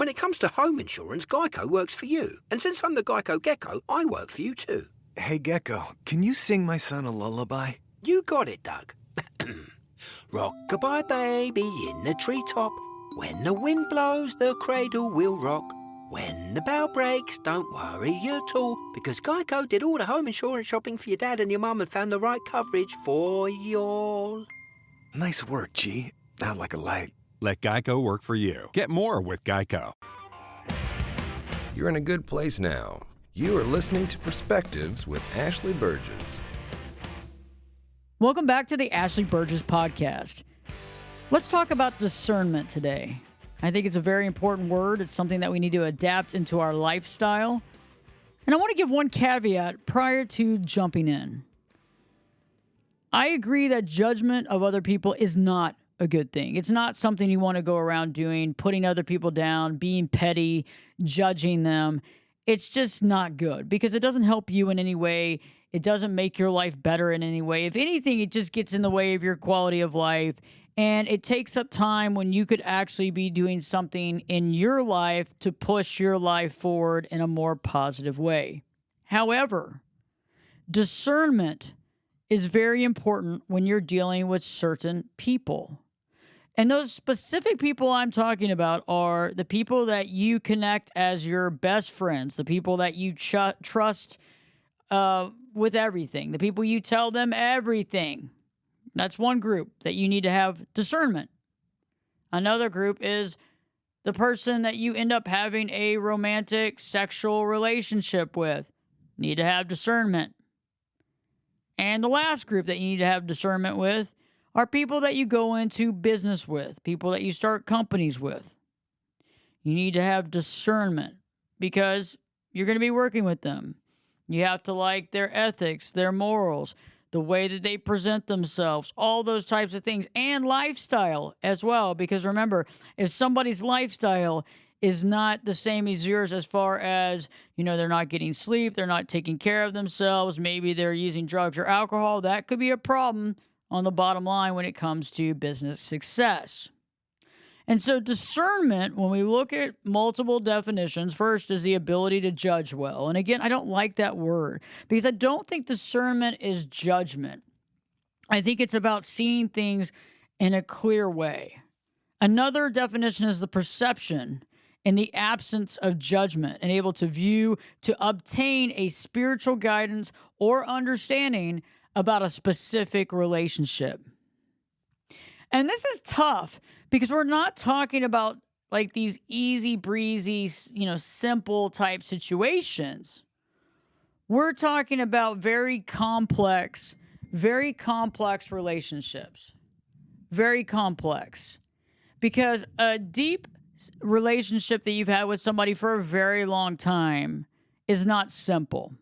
When it comes to home insurance, Geico works for you. And since I'm the Geico Gecko, I work for you too. Hey, Gecko, can you sing my son a lullaby? You got it, Doug. Rock-a-bye, baby, in the treetop. When the wind blows, the cradle will rock. When the bough breaks, don't worry at all, because Geico did all the home insurance shopping for your dad and your mum and found the right coverage for you all. Nice work, G. Out like a light. Let Geico work for you. Get more with Geico. You're in a good place now. You are listening to Perspectives with Ashley Burgess. Welcome back to the Ashley Burgess podcast. Let's talk about discernment today. I think it's a very important word. It's something that we need to adapt into our lifestyle. And I want to give one caveat prior to jumping in. I agree that judgment of other people is not a good thing. It's not something you want to go around doing, putting other people down, being petty, judging them. It's just not good because it doesn't help you in any way. It doesn't make your life better in any way. If anything, it just gets in the way of your quality of life. And it takes up time when you could actually be doing something in your life to push your life forward in a more positive way. However, discernment is very important when you're dealing with certain people. And those specific people I'm talking about are the people that you connect as your best friends, the people that you trust with everything, the people you tell them everything. That's one group that you need to have discernment. Another group is the person that you end up having a romantic sexual relationship with. Need to have discernment. And the last group that you need to have discernment with are people that you go into business with, people that you start companies with. You need to have discernment because you're going to be working with them. You have to like their ethics, their morals, the way that they present themselves, all those types of things, and lifestyle as well. Because remember, if somebody's lifestyle is not the same as yours as far as, they're not getting sleep, they're not taking care of themselves, maybe they're using drugs or alcohol, that could be a problem on the bottom line when it comes to business success. And so discernment, when we look at multiple definitions, first is the ability to judge well. And again, I don't like that word because I don't think discernment is judgment. I think it's about seeing things in a clear way. Another definition is the perception in the absence of judgment and able to view, to obtain a spiritual guidance or understanding about a specific relationship. And this is tough because we're not talking about like these easy breezy, simple type situations. We're talking about very complex relationships. Very complex. Because a deep relationship that you've had with somebody for a very long time is not simple.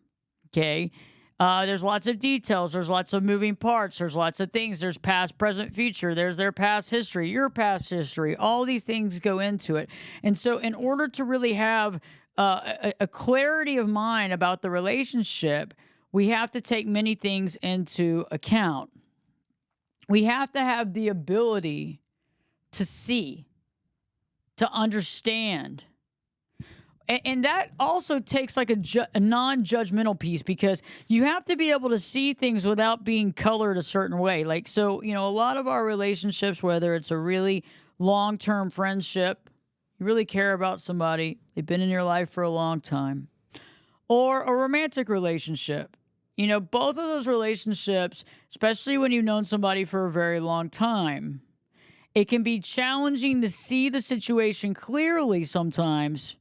Okay? There's lots of details. There's lots of moving parts. There's lots of things. There's past, present, future. There's their past history, your past history. All these things go into it. And so in order to really have a clarity of mind about the relationship, we have to take many things into account. We have to have the ability to see, to understand. And that also takes like a non-judgmental piece because you have to be able to see things without being colored a certain way. Like, so, a lot of our relationships, whether it's a really long-term friendship, you really care about somebody, they've been in your life for a long time, or a romantic relationship. Both of those relationships, especially when you've known somebody for a very long time, it can be challenging to see the situation clearly sometimes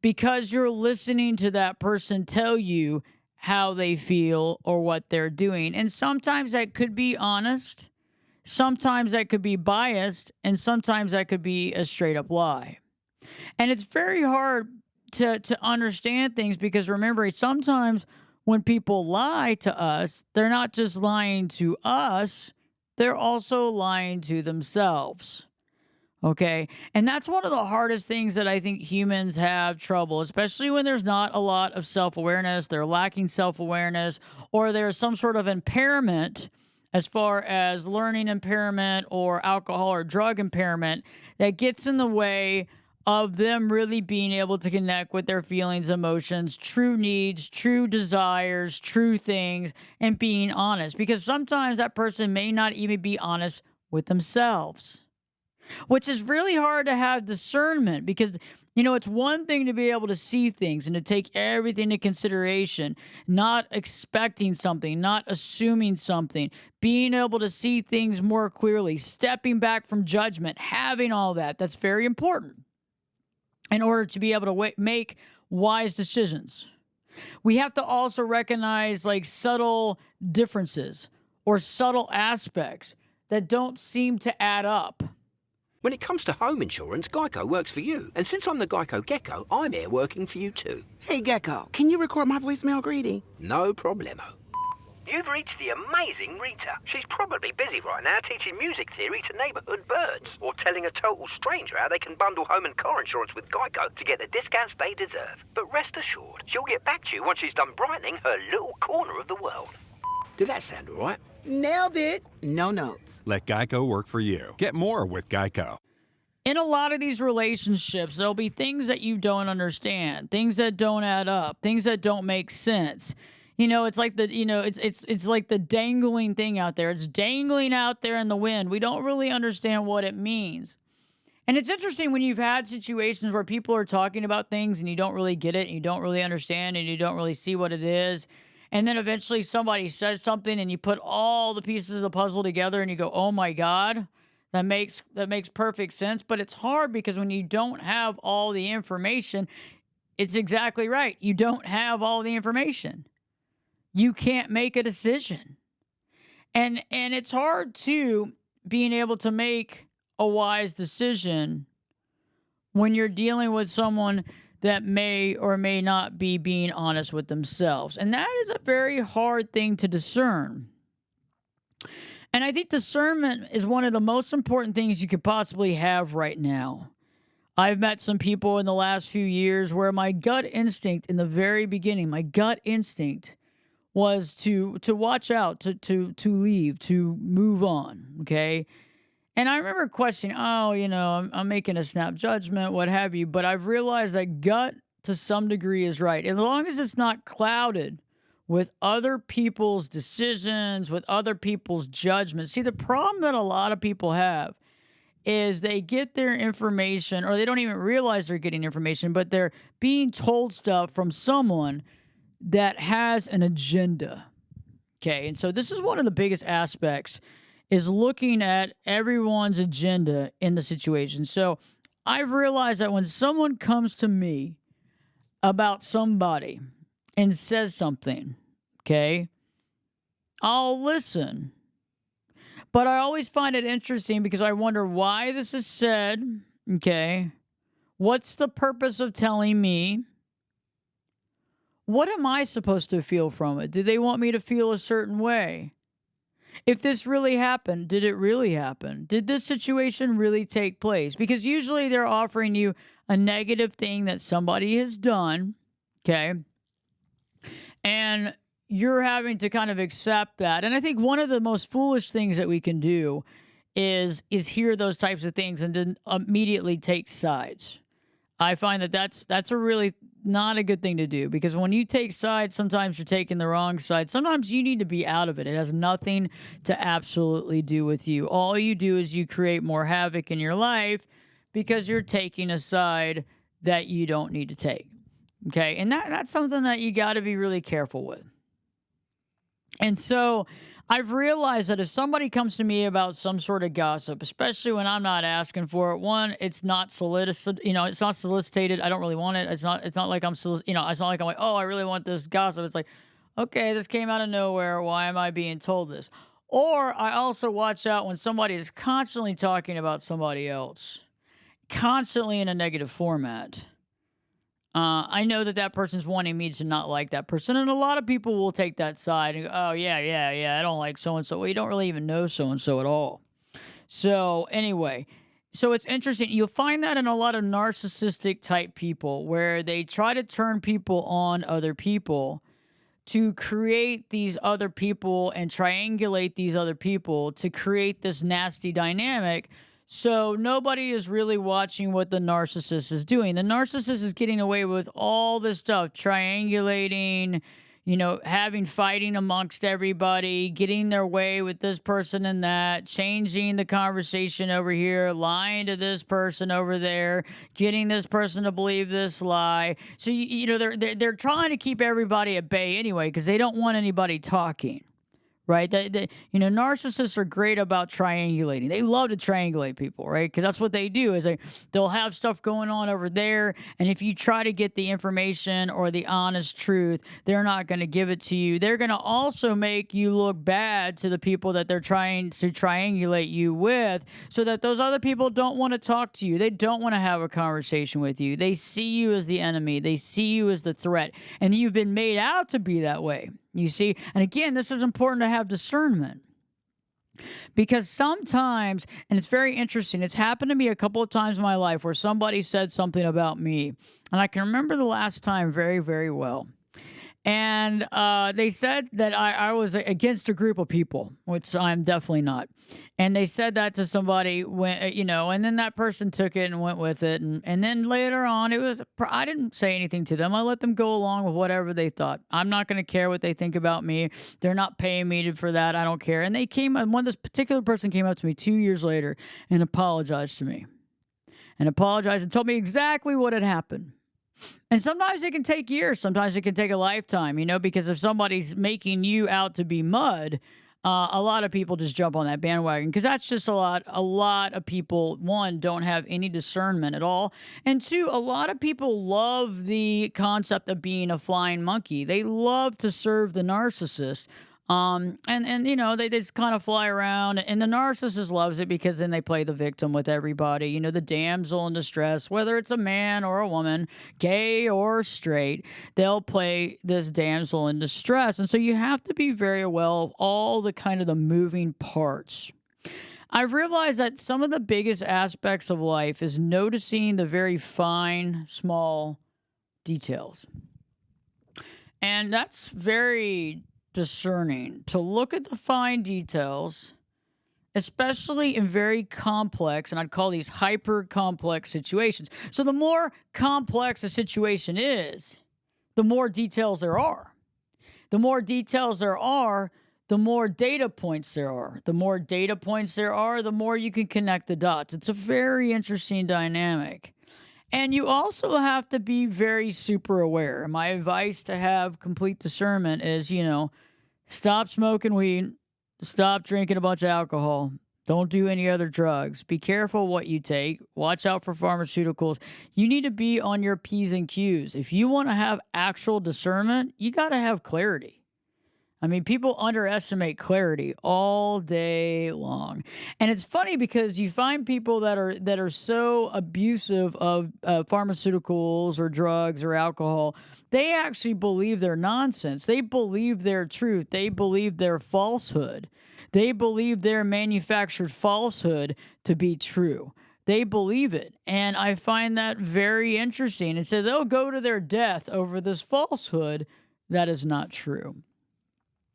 because you're listening to that person tell you how they feel or what they're doing. And sometimes that could be honest, sometimes that could be biased, and sometimes that could be a straight up lie. And it's very hard to understand things because remember, sometimes when people lie to us, they're not just lying to us, they're also lying to themselves. Okay. And that's one of the hardest things that I think humans have trouble, especially when there's not a lot of self-awareness, they're lacking self-awareness, or there's some sort of impairment as far as learning impairment or alcohol or drug impairment that gets in the way of them really being able to connect with their feelings, emotions, true needs, true desires, true things, and being honest. Because sometimes that person may not even be honest with themselves, which is really hard to have discernment because, it's one thing to be able to see things and to take everything into consideration, not expecting something, not assuming something, being able to see things more clearly, stepping back from judgment, having all that. That's very important in order to be able to make wise decisions. We have to also recognize like subtle differences or subtle aspects that don't seem to add up. When it comes to home insurance, Geico works for you. And since I'm the Geico Gecko, I'm here working for you too. Hey, Gecko, can you record my voicemail greeting? No problemo. You've reached the amazing Rita. She's probably busy right now teaching music theory to neighbourhood birds, or telling a total stranger how they can bundle home and car insurance with Geico to get the discounts they deserve. But rest assured, she'll get back to you once she's done brightening her little corner of the world. Did that sound all right? Nailed it. No notes. Let Geico work for you. Get more with Geico. In a lot of these relationships, there'll be things that you don't understand, things that don't add up, things that don't make sense. It's like it's like the dangling thing out there. It's dangling out there in the wind. We don't really understand what it means. And it's interesting when you've had situations where people are talking about things and you don't really get it and you don't really understand and you don't really see what it is. And then eventually somebody says something and you put all the pieces of the puzzle together and you go, oh my God, that makes perfect sense. But it's hard because when you don't have all the information, it's exactly right. You don't have all the information. You can't make a decision. And it's hard too being able to make a wise decision when you're dealing with someone that may or may not be being honest with themselves. And that is a very hard thing to discern. And I think discernment is one of the most important things you could possibly have right now. I've met some people in the last few years where my gut instinct in the very beginning, my gut instinct was to watch out, to leave, to move on, okay? And I remember questioning, I'm making a snap judgment, what have you. But I've realized that gut, to some degree, is right. As long as it's not clouded with other people's decisions, with other people's judgments. See, the problem that a lot of people have is they get their information, or they don't even realize they're getting information, but they're being told stuff from someone that has an agenda. Okay, and so this is one of the biggest aspects, is looking at everyone's agenda in the situation. So I've realized that when someone comes to me about somebody and says something, okay, I'll listen. But I always find it interesting because I wonder why this is said, okay? What's the purpose of telling me? What am I supposed to feel from it? Do they want me to feel a certain way? If this really happened, did it really happen? Did this situation really take place? Because usually they're offering you a negative thing that somebody has done, okay? And you're having to kind of accept that. And I think one of the most foolish things that we can do is hear those types of things and then immediately take sides. I find that that's a really not a good thing to do, because when you take sides, sometimes you're taking the wrong side. Sometimes you need to be out of it. It has nothing to absolutely do with you. All you do is you create more havoc in your life because you're taking a side that you don't need to take. Okay? And that's something that you got to be really careful with. And so I've realized that if somebody comes to me about some sort of gossip, especially when I'm not asking for it, one, it's not solicited. It's not solicited. I don't really want it. It's not like it's not like I'm like, oh, I really want this gossip. It's like, okay, this came out of nowhere. Why am I being told this? Or I also watch out when somebody is constantly talking about somebody else, constantly in a negative format. I know that person's wanting me to not like that person. And a lot of people will take that side and go, oh, yeah, I don't like so-and-so. Well, you don't really even know so-and-so at all. So anyway, so it's interesting. You'll find that in a lot of narcissistic type people where they try to turn people on other people to create these other people and triangulate these other people to create this nasty dynamic So nobody is really watching what the narcissist is doing. The narcissist is getting away with all this stuff, triangulating, having fighting amongst everybody, getting their way with this person and that, changing the conversation over here, lying to this person over there, getting this person to believe this lie. So they're trying to keep everybody at bay anyway because they don't want anybody talking. Right? Narcissists are great about triangulating. They love to triangulate people, right? Because that's what they do is they'll have stuff going on over there. And if you try to get the information or the honest truth, they're not going to give it to you. They're going to also make you look bad to the people that they're trying to triangulate you with so that those other people don't want to talk to you. They don't want to have a conversation with you. They see you as the enemy. They see you as the threat. And you've been made out to be that way. You see, and again, this is important to have discernment because sometimes, and it's very interesting, it's happened to me a couple of times in my life where somebody said something about me, and I can remember the last time very, very well. And they said that I was against a group of people, which I'm definitely not. And they said that to somebody, and then that person took it and went with it. And then later on, I didn't say anything to them. I let them go along with whatever they thought. I'm not going to care what they think about me. They're not paying me for that. I don't care. And this particular person came up to me 2 years later and apologized to me. And apologized and told me exactly what had happened. And sometimes it can take years. Sometimes it can take a lifetime, because if somebody's making you out to be mud, a lot of people just jump on that bandwagon because that's just a lot of people, one, don't have any discernment at all. And two, a lot of people love the concept of being a flying monkey. They love to serve the narcissist. They just kind of fly around, and the narcissist loves it because then they play the victim with everybody. The damsel in distress, whether it's a man or a woman, gay or straight, they'll play this damsel in distress. And so you have to be very aware of all the kind of the moving parts. I've realized that some of the biggest aspects of life is noticing the very fine, small details. And that's very discerning, to look at the fine details, especially in very complex, and I'd call these hyper complex situations. So the more complex a situation is, the more details there are. The more details there are, the more data points there are. The more data points there are, the more you can connect the dots. It's a very interesting dynamic. And you also have to be very super aware. My advice to have complete discernment is, stop smoking weed, stop drinking a bunch of alcohol, don't do any other drugs. Be careful what you take. Watch out for pharmaceuticals. You need to be on your P's and Q's. If you want to have actual discernment, you got to have clarity. I mean, people underestimate clarity all day long. And it's funny because you find people that are so abusive of pharmaceuticals or drugs or alcohol, they actually believe their nonsense. They believe their truth. They believe their falsehood. They believe their manufactured falsehood to be true. They believe it. And I find that very interesting. And so they'll go to their death over this falsehood that is not true.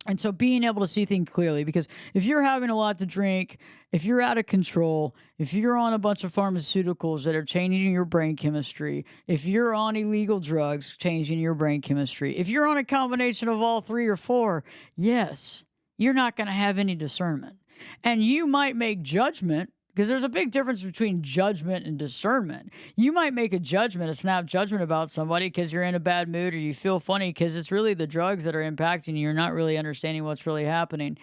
And so being able to see things clearly, because if you're having a lot to drink, if you're out of control, if you're on a bunch of pharmaceuticals that are changing your brain chemistry, if you're on illegal drugs changing your brain chemistry, if you're on a combination of all three or four, yes, you're not going to have any discernment. And you might make judgment, because there's a big difference between judgment and discernment. You might make a snap judgment about somebody because you're in a bad mood or you feel funny because it's really the drugs that are impacting you. You're not really understanding what's really happening.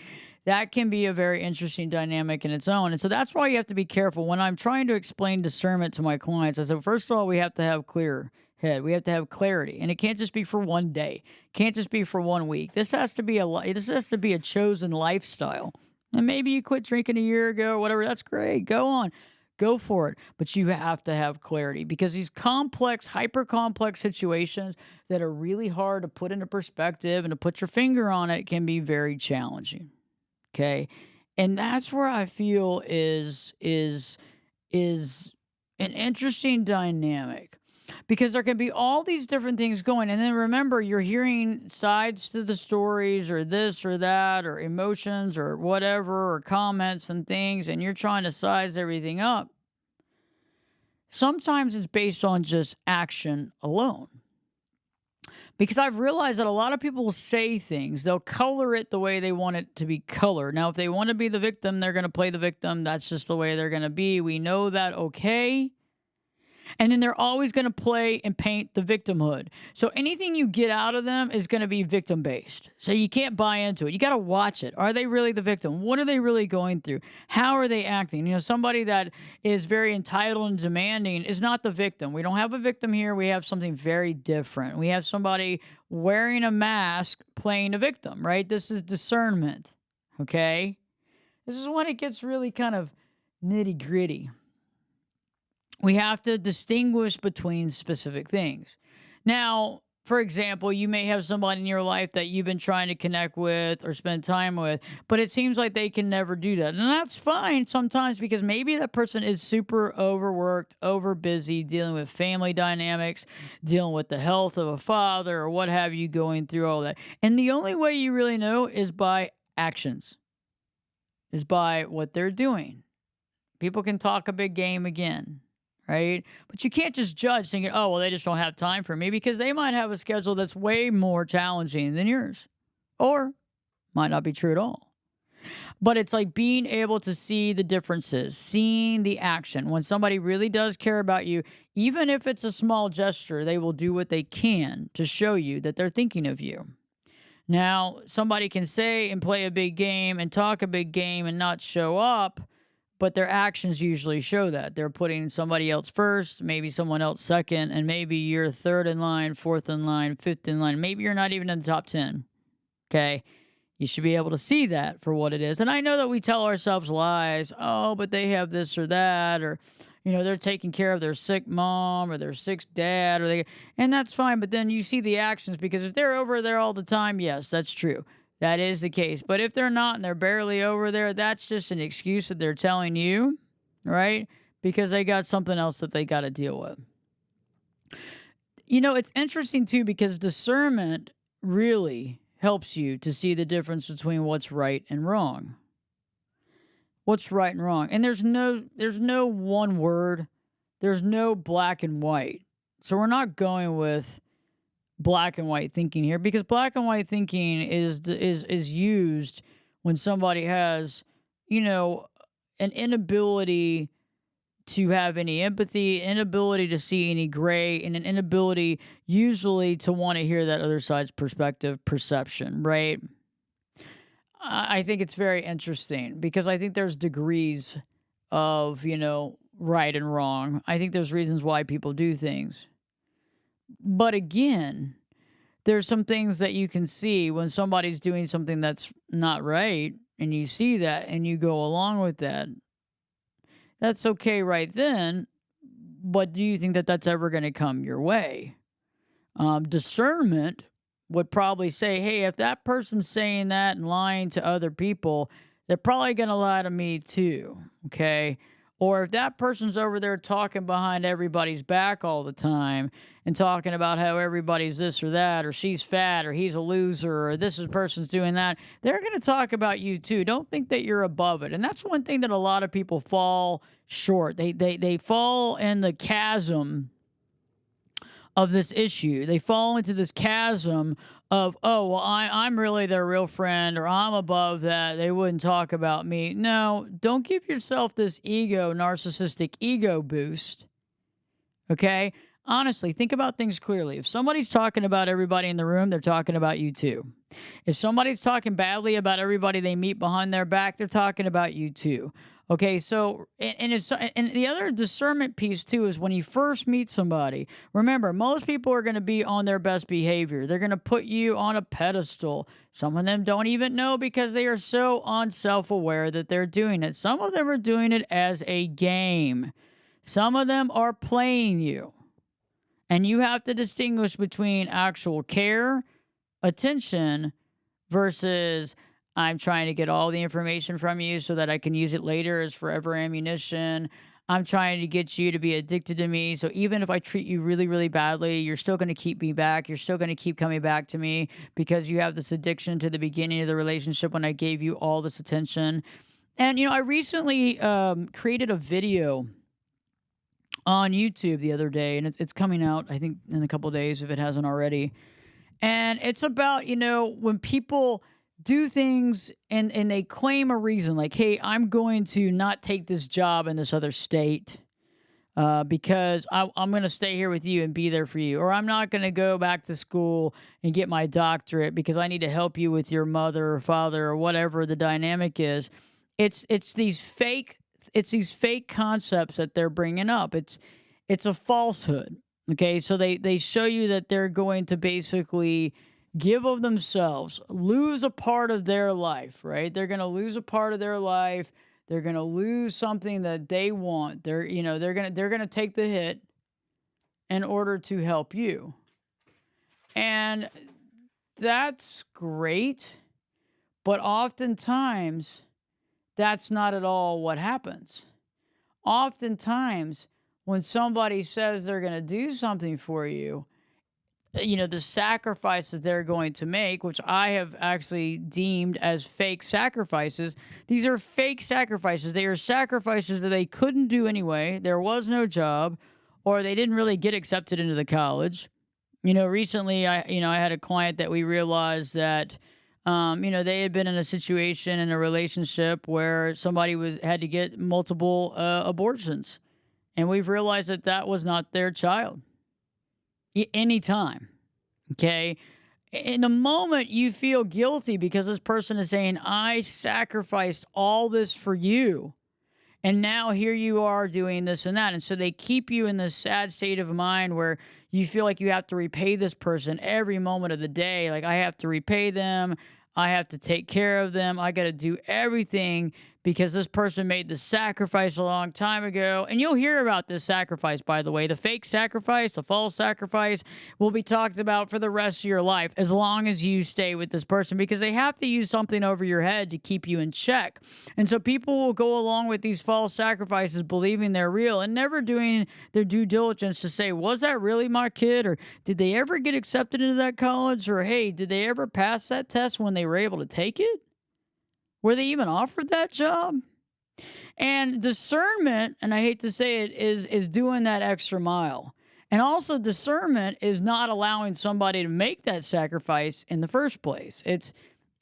That can be a very interesting dynamic in its own. And so that's why you have to be careful. When I'm trying to explain discernment to my clients, I said, first of all, we have to have clear head. We have to have clarity. And it can't just be for one day. It can't just be for 1 week. This has to be a chosen lifestyle. And maybe you quit drinking a year ago or whatever. That's great. Go on. Go for it. But you have to have clarity because these complex, hyper complex situations that are really hard to put into perspective and to put your finger on it can be very challenging. Okay. And that's where I feel is an interesting dynamic. because there can be all these different things going. And then remember, you're hearing sides to the stories or this or that or emotions or whatever or comments and things, and you're trying to size everything up. Sometimes it's based on just action alone. Because I've realized that a lot of people will say things, they'll color it the way they want it to be colored. Now, if they want to be the victim, they're going to play the victim. That's just the way they're going to be. We know that, okay? And then they're always going to play and paint the victimhood. So anything you get out of them is going to be victim-based. So you can't buy into it. You got to watch it. Are they really the victim? What are they really going through? How are they acting? You know, somebody that is very entitled and demanding is not the victim. We don't have a victim here. We have something very different. We have somebody wearing a mask playing a victim, right? This is discernment, okay? This is when it gets really kind of nitty-gritty. We have to distinguish between specific things. Now, for example, you may have somebody in your life that you've been trying to connect with or spend time with, but it seems like they can never do that. And that's fine sometimes because maybe that person is super overworked, over busy, dealing with family dynamics, dealing with the health of a father or what have you, going through all that. And the only way you really know is by actions, is by what they're doing. People can talk a big game again. Right? But you can't just judge thinking, oh, well, they just don't have time for me, because they might have a schedule that's way more challenging than yours, or might not be true at all. But it's like being able to see the differences, seeing the action. When somebody really does care about you, even if it's a small gesture, they will do what they can to show you that they're thinking of you. Now, somebody can say and play a big game and talk a big game and not show up, but their actions usually show that. They're putting somebody else first, maybe someone else second, and maybe you're third in line, fourth in line, fifth in line. Maybe you're not even in the top 10. Okay? You should be able to see that for what it is. And I know that we tell ourselves lies. Oh, but they have this or that, or, you know, they're taking care of their sick mom or their sick dad, and that's fine. But then you see the actions, because if they're over there all the time, yes, that's true. That is the case. But if they're not and they're barely over there, that's just an excuse that they're telling you, right? Because they got something else that they got to deal with. You know, it's interesting too, because discernment really helps you to see the difference between what's right and wrong. What's right and wrong. And there's no one word. There's no black and white. So we're not going with black and white thinking here, because black and white thinking is used when somebody has, you know, an inability to have any empathy, inability to see any gray, and an inability usually to want to hear that other side's perspective, perception, right? I think it's very interesting, because I think there's degrees of, you know, right and wrong. I think there's reasons why people do things. But again, there's some things that you can see when somebody's doing something that's not right, and you see that and you go along with that. That's okay right then, but do you think that that's ever going to come your way? Discernment would probably say, hey, if that person's saying that and lying to other people, they're probably going to lie to me too, okay? Or if that person's over there talking behind everybody's back all the time and talking about how everybody's this or that, or she's fat, or he's a loser, or this person's doing that, they're going to talk about you too. Don't think that you're above it. And that's one thing that a lot of people fall short. They fall in the chasm of this issue. They fall into this chasm of, oh, well, I'm really their real friend, or I'm above that. They wouldn't talk about me. No, don't give yourself this narcissistic ego boost. Okay? Honestly, think about things clearly. If somebody's talking about everybody in the room, they're talking about you too. If somebody's talking badly about everybody they meet behind their back, they're talking about you too. Okay, so, and the other discernment piece too is when you first meet somebody, remember, most people are going to be on their best behavior. They're going to put you on a pedestal. Some of them don't even know, because they are so unself-aware that they're doing it. Some of them are doing it as a game. Some of them are playing you. And you have to distinguish between actual care, attention, versus I'm trying to get all the information from you so that I can use it later as forever ammunition. I'm trying to get you to be addicted to me. So even if I treat you really, really badly, you're still going to keep me back. You're still going to keep coming back to me because you have this addiction to the beginning of the relationship when I gave you all this attention. And, I recently created a video on YouTube the other day, and it's coming out, I think, in a couple of days if it hasn't already. And it's about, when people do things and they claim a reason like, hey, I'm going to not take this job in this other state because I'm going to stay here with you and be there for you. Or I'm not going to go back to school and get my doctorate because I need to help you with your mother or father or whatever the dynamic is. It's these fake concepts that they're bringing up. It's a falsehood. Okay, so they show you that they're going to basically give of themselves, lose a part of their life, right? They're going to lose a part of their life. They're going to lose something that they want. They're going to take the hit in order to help you. And that's great, but oftentimes that's not at all what happens. Oftentimes when somebody says they're going to do something for you, the sacrifices they're going to make, which I have actually deemed as fake sacrifices. These are fake sacrifices. They are sacrifices that they couldn't do anyway. There was no job, or they didn't really get accepted into the college. Recently, I had a client that we realized that, they had been in a situation in a relationship where somebody had to get multiple abortions. And we've realized that was not their child. Anytime. Okay. In the moment you feel guilty because this person is saying, I sacrificed all this for you. And now here you are doing this and that. And so they keep you in this sad state of mind where you feel like you have to repay this person every moment of the day. Like, I have to repay them. I have to take care of them. I got to do everything because this person made the sacrifice a long time ago. And you'll hear about this sacrifice, by the way. The fake sacrifice, the false sacrifice will be talked about for the rest of your life as long as you stay with this person, because they have to use something over your head to keep you in check. And so people will go along with these false sacrifices believing they're real and never doing their due diligence to say, was that really my kid? Or did they ever get accepted into that college? Or, hey, did they ever pass that test when they were able to take it? Were they even offered that job? And discernment, and I hate to say it, is doing that extra mile. And also discernment is not allowing somebody to make that sacrifice in the first place.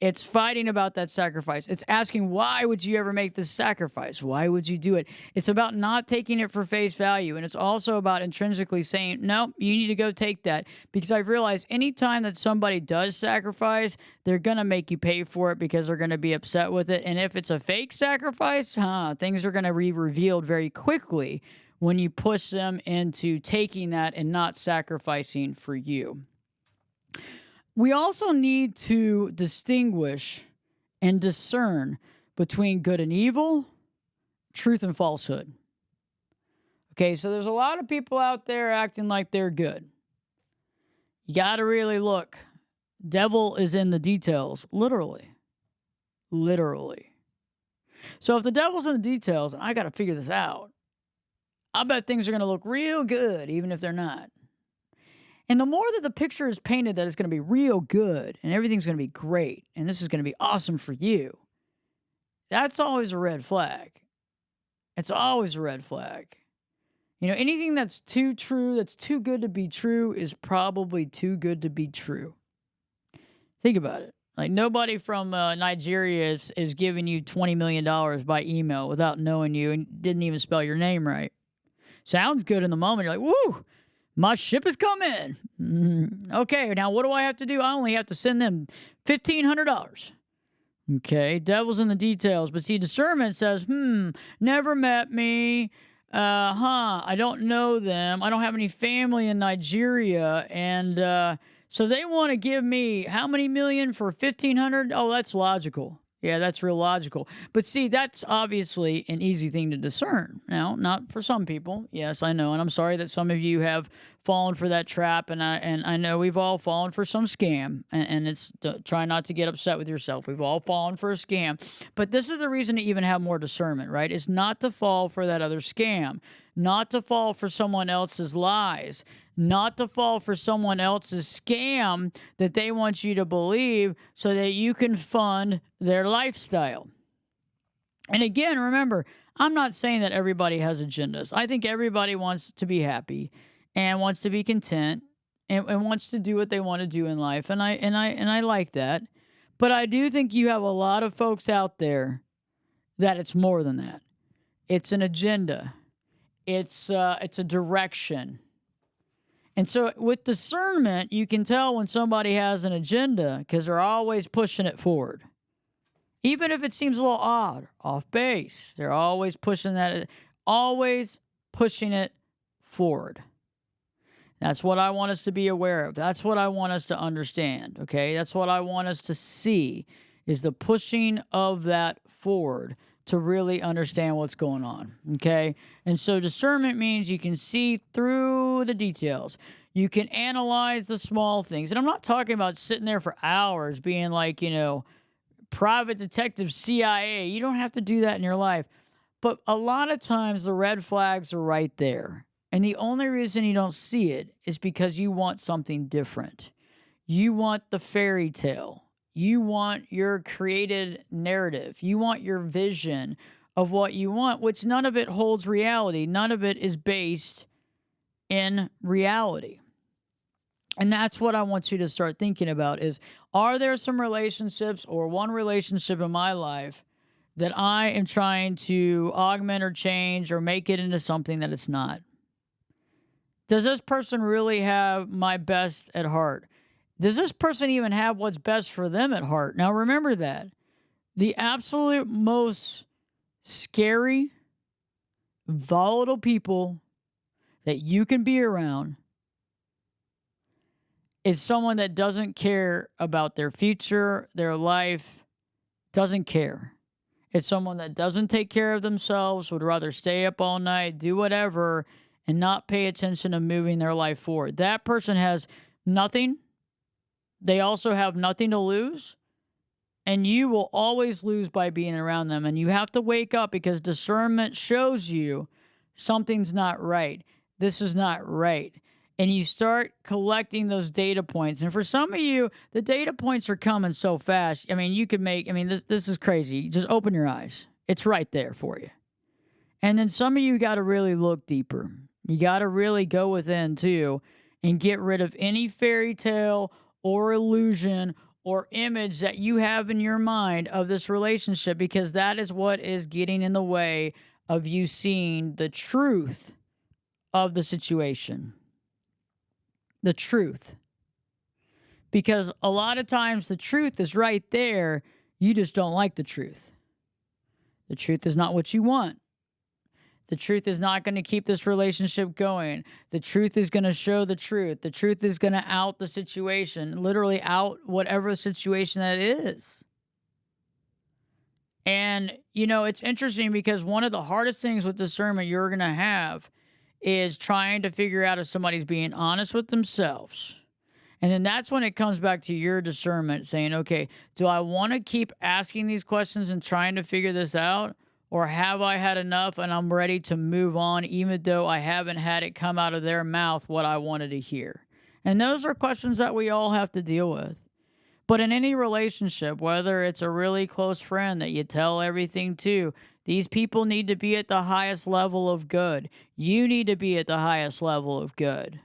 It's fighting about that sacrifice. It's asking, why would you ever make this sacrifice? Why would you do it? It's about not taking it for face value. And it's also about intrinsically saying, no, you need to go take that. Because I've realized anytime that somebody does sacrifice, they're going to make you pay for it because they're going to be upset with it. And if it's a fake sacrifice, things are going to be revealed very quickly when you push them into taking that and not sacrificing for you. We also need to distinguish and discern between good and evil, truth and falsehood. Okay, so there's a lot of people out there acting like they're good. You got to really look. Devil is in the details, literally. Literally. So if the devil's in the details, and I got to figure this out, I bet things are going to look real good, even if they're not. And the more that the picture is painted that it's going to be real good and everything's going to be great and this is going to be awesome for you, that's always a red flag. It's always a red flag. Anything that's too true, that's too good to be true, is probably too good to be true. Think about it. Like, nobody from Nigeria is giving you $20 million by email without knowing you and didn't even spell your name right. Sounds good in the moment. You're like, woo! My ship has come in. Okay, now what do I have to do? I only have to send them $1,500. Okay, devil's in the details. But see, discernment says, never met me. I don't know them. I don't have any family in Nigeria. And so they want to give me how many million for $1,500? Oh, that's logical. Yeah, that's real logical. But see, that's obviously an easy thing to discern. Now, not for some people. Yes, I know. And I'm sorry that some of you have fallen for that trap, and I know we've all fallen for some scam, and it's try not to get upset with yourself. We've all fallen for a scam, but this is the reason to even have more discernment, right? Is not to fall for that other scam, not to fall for someone else's lies, not to fall for someone else's scam that they want you to believe so that you can fund their lifestyle. And again, remember, I'm not saying that everybody has agendas. I think everybody wants to be happy and wants to be content and wants to do what they want to do in life. And I like that. But I do think you have a lot of folks out there that it's more than that. It's an agenda. It's a direction. And so with discernment, you can tell when somebody has an agenda because they're always pushing it forward. Even if it seems a little odd, off base, they're always pushing it forward. That's what I want us to be aware of. That's what I want us to understand, okay? That's what I want us to see is the pushing of that forward to really understand what's going on, okay? And so discernment means you can see through the details. You can analyze the small things. And I'm not talking about sitting there for hours being like, private detective CIA. You don't have to do that in your life. But a lot of times the red flags are right there. And the only reason you don't see it is because you want something different. You want the fairy tale. You want your created narrative. You want your vision of what you want, which none of it holds reality. None of it is based in reality. And that's what I want you to start thinking about is, are there some relationships or one relationship in my life that I am trying to augment or change or make it into something that it's not? Does this person really have my best at heart? Does this person even have what's best for them at heart? Now, remember that. The absolute most scary, volatile people that you can be around is someone that doesn't care about their future, their life, doesn't care. It's someone that doesn't take care of themselves, would rather stay up all night, do whatever, and not pay attention to moving their life forward. That person has nothing. They also have nothing to lose. And you will always lose by being around them. And you have to wake up because discernment shows you something's not right. This is not right. And you start collecting those data points. And for some of you, the data points are coming so fast. I mean, this is crazy. Just open your eyes. It's right there for you. And then some of you got to really look deeper. You got to really go within too and get rid of any fairy tale or illusion or image that you have in your mind of this relationship, because that is what is getting in the way of you seeing the truth of the situation. The truth. Because a lot of times the truth is right there. You just don't like the truth. The truth is not what you want. The truth is not going to keep this relationship going. The truth is going to show the truth. The truth is going to out the situation, literally out whatever situation that is. And, it's interesting because one of the hardest things with discernment you're going to have is trying to figure out if somebody's being honest with themselves. And then that's when it comes back to your discernment saying, okay, do I want to keep asking these questions and trying to figure this out? Or have I had enough and I'm ready to move on, even though I haven't had it come out of their mouth what I wanted to hear? And those are questions that we all have to deal with. But in any relationship, whether it's a really close friend that you tell everything to, these people need to be at the highest level of good. You need to be at the highest level of good.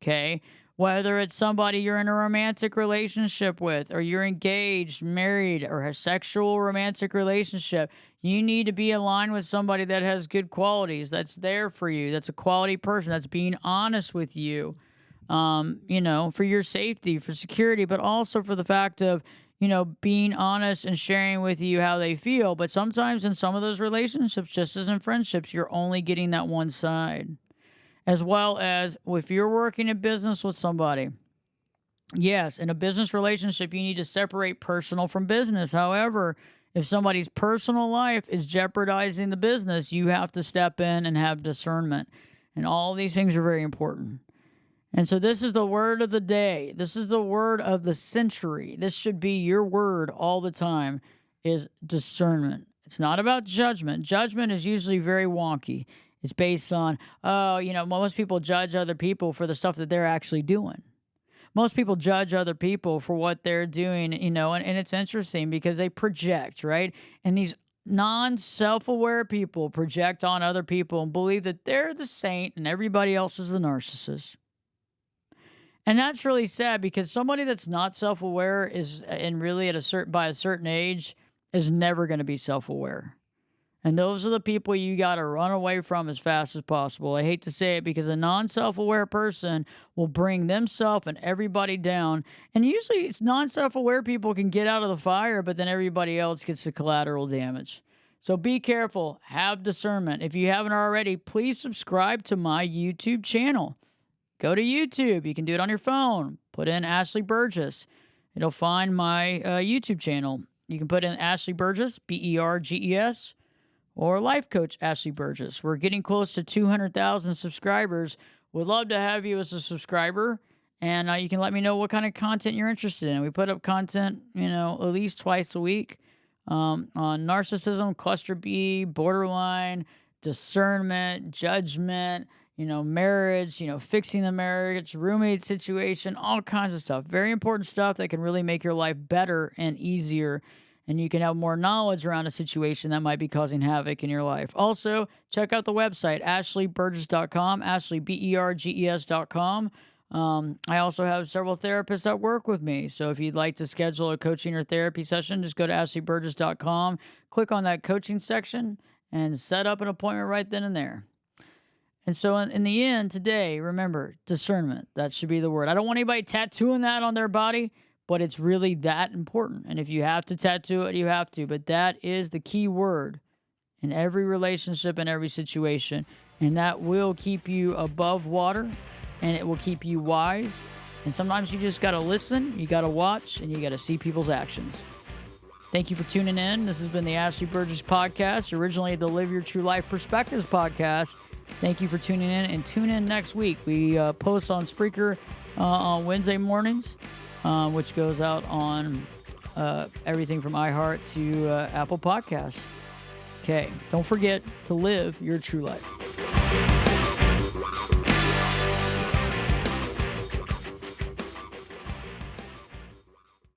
Okay? Whether it's somebody you're in a romantic relationship with, or you're engaged, married, or a sexual romantic relationship, you need to be aligned with somebody that has good qualities, that's there for you, that's a quality person, that's being honest with you, for your safety, for security, but also for the fact of, being honest and sharing with you how they feel. But sometimes in some of those relationships, just as in friendships, you're only getting that one side. As well as if you're working in business with somebody. Yes, in a business relationship, you need to separate personal from business. However, if somebody's personal life is jeopardizing the business, you have to step in and have discernment. And all these things are very important. And so this is the word of the day. This is the word of the century. This should be your word all the time, is discernment. It's not about judgment. Judgment is usually very wonky. It's based on, most people judge other people for the stuff that they're actually doing. Most people judge other people for what they're doing, and it's interesting because they project, right? And these non-self-aware people project on other people and believe that they're the saint and everybody else is the narcissist. And that's really sad because somebody that's not self-aware and really by a certain age is never going to be self-aware. And those are the people you got to run away from as fast as possible. I hate to say it because a non-self-aware person will bring themselves and everybody down. And usually it's non-self-aware people can get out of the fire, but then everybody else gets the collateral damage. So be careful. Have discernment. If you haven't already, please subscribe to my YouTube channel. Go to YouTube. You can do it on your phone. Put in Ashley Burgess. It'll find my YouTube channel. You can put in Ashley Burgess, Berges, or Life Coach Ashley Burgess. We're getting close to 200,000 subscribers. Would love to have you as a subscriber. And you can let me know what kind of content you're interested in. We put up content, at least twice a week on narcissism, cluster B, borderline, discernment, judgment, marriage, fixing the marriage, roommate situation, all kinds of stuff. Very important stuff that can really make your life better and easier. And you can have more knowledge around a situation that might be causing havoc in your life. Also, check out the website, ashleyburgess.com, ashleyberges.com. I also have several therapists that work with me. So if you'd like to schedule a coaching or therapy session, just go to ashleyburgess.com, click on that coaching section, and set up an appointment right then and there. And so in the end today, remember, discernment. That should be the word. I don't want anybody tattooing that on their body, but it's really that important. And if you have to tattoo it, you have to. But that is the key word in every relationship and every situation. And that will keep you above water, and it will keep you wise. And sometimes you just got to listen, you got to watch, and you got to see people's actions. Thank you for tuning in. This has been the Ashley Burgess Podcast, originally the Live Your True Life Perspectives Podcast. Thank you for tuning in, and tune in next week. We post on Spreaker on Wednesday mornings, which goes out on everything from iHeart to Apple Podcasts. Okay, don't forget to live your true life.